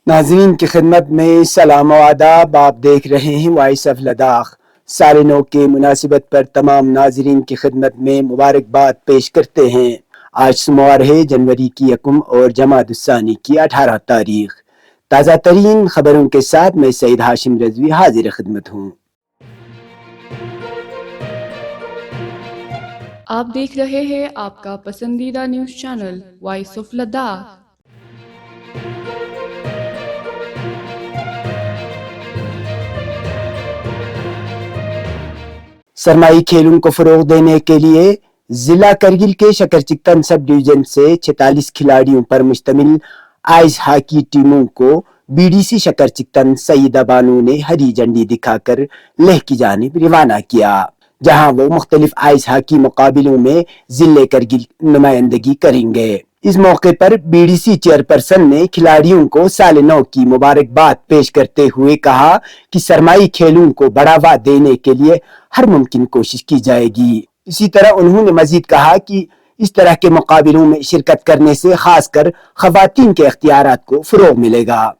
ناظرین کی خدمت میں سلام و آداب. آپ دیکھ رہے ہیں وائس آف لداخ. سال نو کے مناسبت پر تمام ناظرین کی خدمت میں مبارکباد پیش کرتے ہیں. آج سوموار ہے، جنوری کی 1 اور جمادی الثانی کی 18 تاریخ. تازہ ترین خبروں کے ساتھ میں سعید ہاشم رضوی حاضر خدمت ہوں. آپ دیکھ رہے ہیں آپ کا پسندیدہ news channel voice of Ladakh. سرمائی کھیلوں کو فروغ دینے کے لیے ضلع کرگل کے شکرچکتن سب ڈویژن سے 46 کھلاڑیوں پر مشتمل آئس ہاکی ٹیموں کو بی ڈی سی شکرچکتن سعیدہ بانو نے ہری جھنڈی دکھا کر لیہ کی جانب روانہ کیا، جہاں وہ مختلف آئس ہاکی مقابلوں میں ضلع کرگل نمائندگی کریں گے. اس موقع پر بی ڈی سی چیئرپرسن نے کھلاڑیوں کو سال نو کی مبارکباد پیش کرتے ہوئے کہا کہ سرمائی کھیلوں کو بڑھاوا دینے کے لیے ہر ممکن کوشش کی جائے گی. اسی طرح انہوں نے مزید کہا کہ اس طرح کے مقابلوں میں شرکت کرنے سے خاص کر خواتین کے اختیارات کو فروغ ملے گا.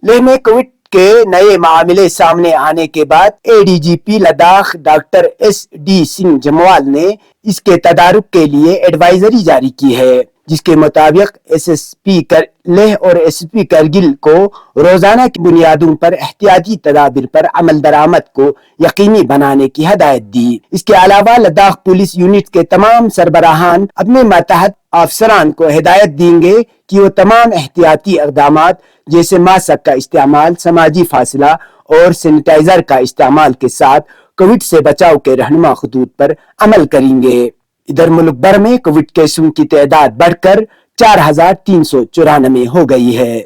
لیہ میں کووڈ کے نئے معاملے سامنے آنے کے بعد A D G P Ladakh doctor S D Singh Jamwal نے اس کے تدارک کے لیے ایڈوائزری جاری کی ہے، جس کے مطابق ایس ایس پی لیہ اور ایس ایس پی کرگل کو روزانہ کی بنیادوں پر احتیاطی تدابیر پر عمل درآمد کو یقینی بنانے کی ہدایت دی. اس کے علاوہ لداخ پولیس یونٹ کے تمام سربراہان اپنے ماتحت افسران کو ہدایت دیں گے کہ وہ تمام احتیاطی اقدامات جیسے ماسک کا استعمال، سماجی فاصلہ اور سینیٹائزر کا استعمال کے ساتھ کووڈ سے بچاؤ کے رہنما خطوط پر عمل کریں گے. ادھر ملک بھر میں کووڈ کیسوں کی تعداد بڑھ کر 4394 ہو گئی ہے.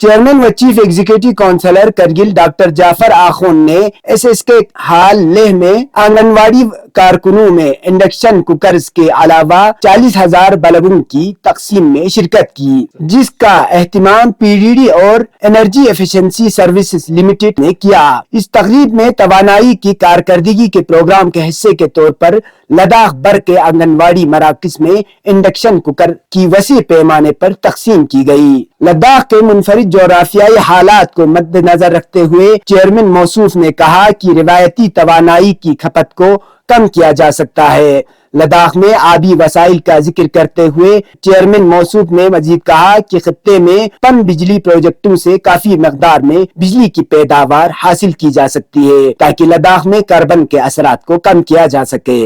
چیئرمین و chief executive councillor Kargil doctor Jafar Akhoon نے ایس ایس کے حال لیہ میں آنگن واڑی کارکنوں میں انڈکشن کوکرز کے علاوہ 40,000 بلبوں کی تقسیم میں شرکت کی، جس کا اہتمام پی ڈی ڈی اور انرجی ایفیشنسی سروسز لمیٹڈ نے کیا. اس تقریب میں توانائی کی کارکردگی کے پروگرام کے حصے کے طور پر لداخ بھر کے آنگن واڑی مراکز میں انڈکشن کوکر کی وسیع پیمانے پر تقسیم کی گئی. لداخ کے منفرد جغرافیائی حالات کو مد نظر رکھتے ہوئے چیئرمین موصوف نے کہا کہ روایتی توانائی کی کھپت کو کم کیا جا سکتا ہے. لداخ میں آبی وسائل کا ذکر کرتے ہوئے چیئرمین موصوف نے مزید کہا کہ خطے میں پن بجلی پروجیکٹوں سے کافی مقدار میں بجلی کی پیداوار حاصل کی جا سکتی ہے تاکہ لداخ میں کاربن کے اثرات کو کم کیا جا سکے.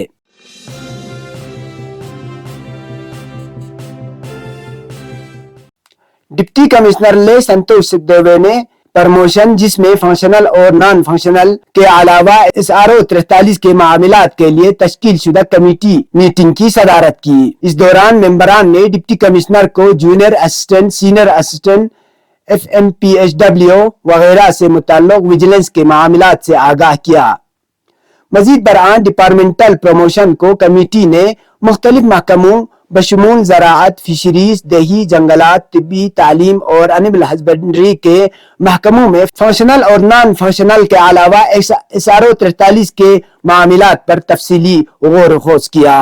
ڈپٹی کمشنر لیہ سنتوش سکھدیوے نے پروموشن، جس میں فنکشنل اور نان فنکشنل کے علاوہ ایس آر او 43 کے معاملات کے لیے تشکیل شدہ کمیٹی میٹنگ کی صدارت کی. اس دوران ممبران نے ڈپٹی کمشنر کو junior assistant, senior assistant, F M P H W وغیرہ سے متعلق ویجیلنس کے معاملات سے آگاہ کیا. مزید برآں ڈپارٹمنٹل پروموشن کو کمیٹی نے مختلف محکموں بشمول زراعت، فشریز، دیہی جنگلات، طبی تعلیم اور انیمل ہسبنڈری کے محکموں میں فنکشنل اور نان فنکشنل کے علاوہ ایس آر او 43 کے معاملات پر تفصیلی غور و خوض کیا.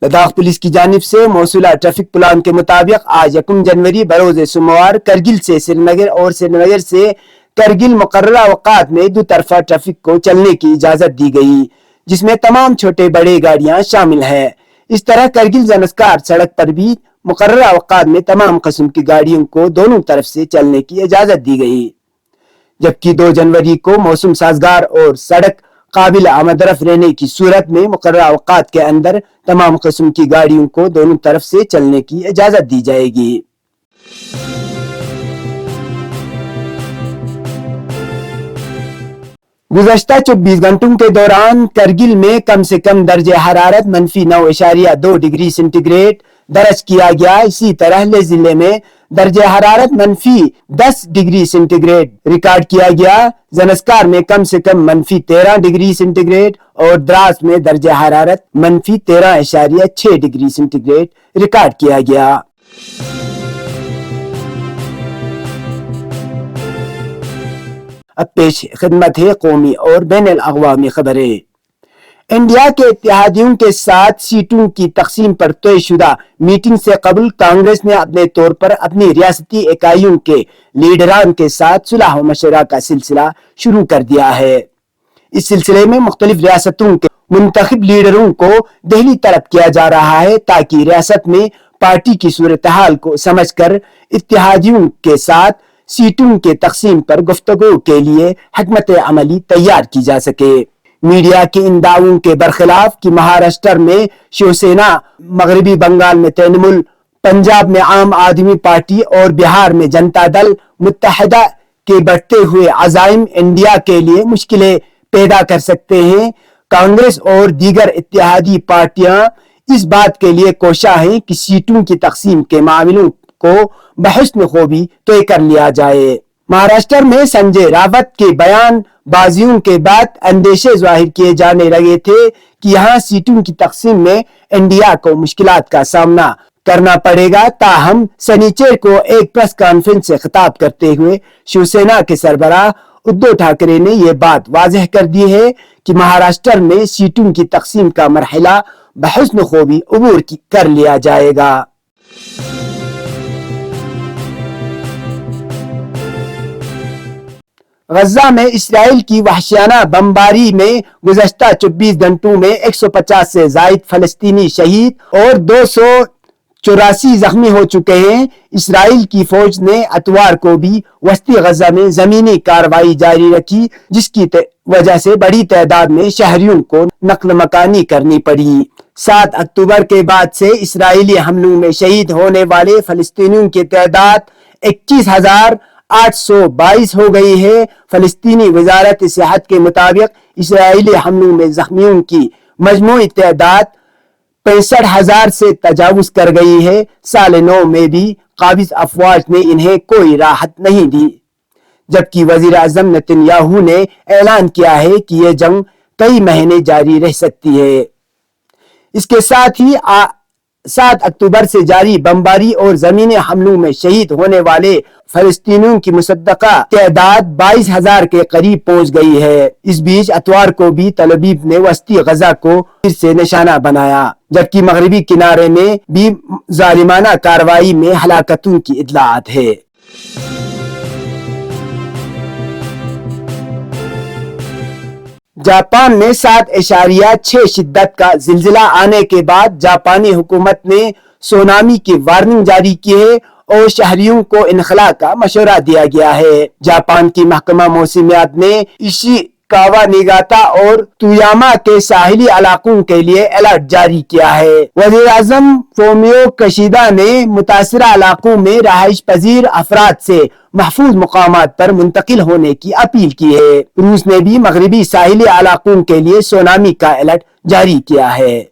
لداخ پولیس کی جانب سے موصولہ ٹریفک پلان کے مطابق آج 1 جنوری بروز سوموار کرگل سے سری نگر اور سری نگر سے کرگل مقررہ اوقات میں دو طرفہ ٹریفک کو چلنے کی اجازت دی گئی، جس میں تمام چھوٹے بڑے گاڑیاں شامل ہیں. اس طرح کرگل زنسکار سڑک پر بھی مقررہ اوقات میں تمام قسم کی گاڑیوں کو دونوں طرف سے چلنے کی اجازت دی گئی، جبکہ 2 جنوری کو موسم سازگار اور سڑک قابل آمد رفت رہنے کی صورت میں مقررہ اوقات کے اندر تمام قسم کی گاڑیوں کو دونوں طرف سے چلنے کی اجازت دی جائے گی. گزشتہ 24 گھنٹوں کے دوران کرگل میں کم سے کم درجہ حرارت -9.2 ڈگری سینٹی گریڈ درج کیا گیا. اسی طرح لیہ ضلع میں درجہ حرارت -10 ڈگری سینٹی گریڈ ریکارڈ کیا گیا. زنسکار میں کم سے کم -13 ڈگری سینٹی گریڈ اور دراس میں درجہ حرارت -13.6 ڈگری سینٹی گریڈ ریکارڈ کیا گیا. اب پیش خدمت ہے قومی اور بین الاقوامی خبریں۔ انڈیا کے اتحادیوں کے ساتھ سیٹوں کی تقسیم پر طے شدہ میٹنگ سے قبل کانگریس نے اپنے طور پر اپنی ریاستی اکائیوں کے لیڈران کے ساتھ صلح و مشورہ کا سلسلہ شروع کر دیا ہے۔ اس سلسلے میں مختلف ریاستوں کے منتخب لیڈروں کو دہلی طلب کیا جا رہا ہے تاکہ ریاست میں پارٹی کی صورتحال کو سمجھ کر اتحادیوں کے ساتھ سیٹوں کے تقسیم پر گفتگو کے لیے حکمت عملی تیار کی جا سکے۔ میڈیا کے ان دعووں کے برخلاف کہ مہاراشٹر میں شیو سینا، مغربی بنگال میں ترنمول، پنجاب میں عام آدمی پارٹی اور بہار میں جنتا دل متحدہ کے بڑھتے ہوئے عزائم انڈیا کے لیے مشکلیں پیدا کر سکتے ہیں، کانگریس اور دیگر اتحادی پارٹیاں اس بات کے لیے کوشاں ہیں کہ سیٹوں کی تقسیم کے معاملوں کو بحسن خوبی طے کر لیا جائے۔ مہاراشٹر میں سنجے راوت کے بیان بازیوں کے بعد اندیشے ظاہر کیے جانے لگے تھے کہ یہاں سیٹوں کی تقسیم میں انڈیا کو مشکلات کا سامنا کرنا پڑے گا، تاہم سنیچر کو ایک پریس کانفرنس سے خطاب کرتے ہوئے شیو سینا کے سربراہ ادھو ٹھاکرے نے یہ بات واضح کر دی ہے کہ مہاراشٹر میں سیٹوں کی تقسیم کا مرحلہ بحسن خوبی عبور کر لیا جائے گا۔ غزہ میں اسرائیل کی وحشیانہ بمباری میں گزشتہ 24 گھنٹوں میں 150 سے زائد فلسطینی شہید اور 284 زخمی ہو چکے ہیں۔ اسرائیل کی فوج نے اتوار کو بھی وسطی غزہ میں زمینی کارروائی جاری رکھی، جس کی وجہ سے بڑی تعداد میں شہریوں کو نقل مکانی کرنی پڑی۔ 7 اکتوبر کے بعد سے اسرائیلی حملوں میں شہید ہونے والے فلسطینیوں کی تعداد 21,822 ہو گئی ہے۔ فلسطینی وزارت صحت کے مطابق اسرائیلی حملوں میں زخمیوں کی مجموعی تعداد 65,000 سے تجاوز کر گئی ہے۔ سال نو میں بھی قابض افواج نے انہیں کوئی راحت نہیں دی، جبکہ وزیر اعظم نتن یاہو نے اعلان کیا ہے کہ یہ جنگ کئی مہینے جاری رہ سکتی ہے۔ اس کے ساتھ ہی 7 اکتوبر سے جاری بمباری اور زمینی حملوں میں شہید ہونے والے فلسطینیوں کی مصدقہ تعداد 22,000 کے قریب پہنچ گئی ہے۔ اس بیچ اتوار کو بھی تل ابیب نے وسطی غزہ کو پھر سے نشانہ بنایا، جبکہ مغربی کنارے میں بھی ظالمانہ کارروائی میں ہلاکتوں کی اطلاعات ہے۔ جاپان میں 7.6 شدت کا زلزلہ آنے کے بعد جاپانی حکومت نے سونامی کی وارننگ جاری کی ہے اور شہریوں کو انخلاء کا مشورہ دیا گیا ہے۔ جاپان کی محکمہ موسمیات نے ایشیکاوا نیگاتا اور تویاما کے ساحلی علاقوں کے لیے الرٹ جاری کیا ہے۔ وزیر اعظم فومیو کشیدا نے متاثرہ علاقوں میں رہائش پذیر افراد سے محفوظ مقامات پر منتقل ہونے کی اپیل کی ہے۔ روس نے بھی مغربی ساحلی علاقوں کے لیے سونامی کا الرٹ جاری کیا ہے۔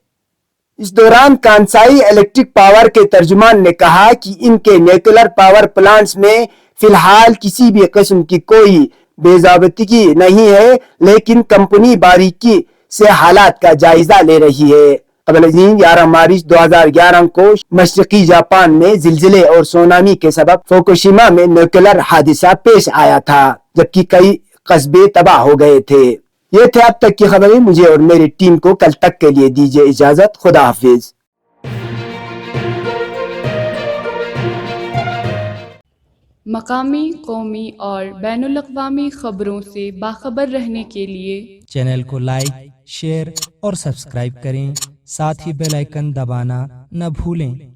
اس دوران کانسائی الیکٹرک پاور کے ترجمان نے کہا کہ ان کے نیوکلر پاور پلانٹس میں فی الحال کسی بھی قسم کی کوئی بے ضابطگی نہیں ہے، لیکن کمپنی باریکی سے حالات کا جائزہ لے رہی ہے۔ قبل ازیں 11 مارچ 2011 کو مشرقی جاپان میں زلزلے اور سونامی کے سبب فوکوشیما میں نیوکلر حادثہ پیش آیا تھا، جبکہ کئی قصبے تباہ ہو گئے تھے۔ یہ تھے اب تک کی خبریں۔ مجھے اور میری ٹیم کو کل تک کے لیے دیجیے اجازت۔ خدا حافظ۔ مقامی، قومی اور بین الاقوامی خبروں سے باخبر رہنے کے لیے چینل کو لائک، شیئر اور سبسکرائب کریں، ساتھ ہی بیل آئیکن دبانا نہ بھولیں۔